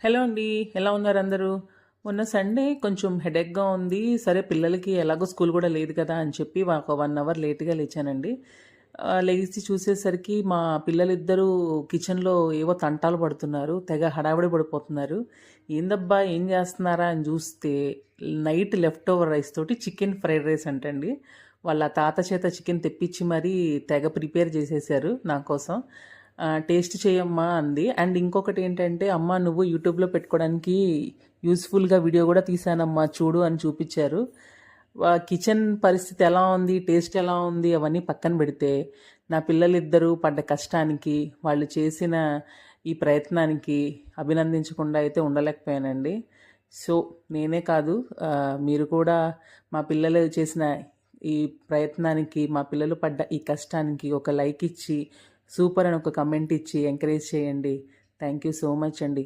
Hello అండి. ఎలా ఉన్నారు అందరూ? మొన్న సండే కొంచెం హెడేక్‌గా ఉంది. సరే పిల్లలకి ఎలాగో స్కూల్ గూడా లేదు కదా అని చెప్పి ఒక 1 అవర్ లేట్‌గా లేచానండి. లెగిసి చూసేసరికి మా పిల్లలిద్దరూ కిచెన్‌లో ఏవో తంటాలు పడుతున్నారు. తెగ హడావిడి పడిపోతున్నారు. ఏందబ్బా! ఏం చేస్తున్నారా అని చూస్తే నైట్ లెఫ్ట్ ఓవర్ రైస్ తోటి చికెన్ ఫ్రైడ్ రైస్ అంటండి. వాళ్ళ తాత చేత చికెన్ తెప్పించి మరీ తెగ ప్రిపేర్ చేసేసారు నా కోసం. టేస్ట్ చేయమ్మా అంది. అండ్ ఇంకొకటేంటంటే, అమ్మ నువ్వు యూట్యూబ్‌లో పెట్టుకోవడానికి యూజ్‌ఫుల్‌గా వీడియో గూడా తీశానమ్మా చూడు అని చూపిచ్చారు. కిచెన్ పరిస్థితి ఎలా ఉంది, టేస్ట్ ఎలా ఉంది అవన్నీ పక్కన పెడితే, నా పిల్లలిద్దరూ పడ్డ కష్టానికి, వాళ్ళు చేసిన ఈ ప్రయత్నానికి అభినందించకుండా అయితే ఉండలేకపోయానండి. సో, నేనే కాదు మీరు కూడా మా పిల్లలు చేసిన ఈ ప్రయత్నానికి, మా పిల్లలు పడ్డ ఈ కష్టానికి ఒక లైక్ ఇచ్చి, సూపర్ అని ఒక కమెంట్ ఇచ్చి ఎంకరేజ్ చేయండి. థ్యాంక్ యూ సో మచ్ అండి.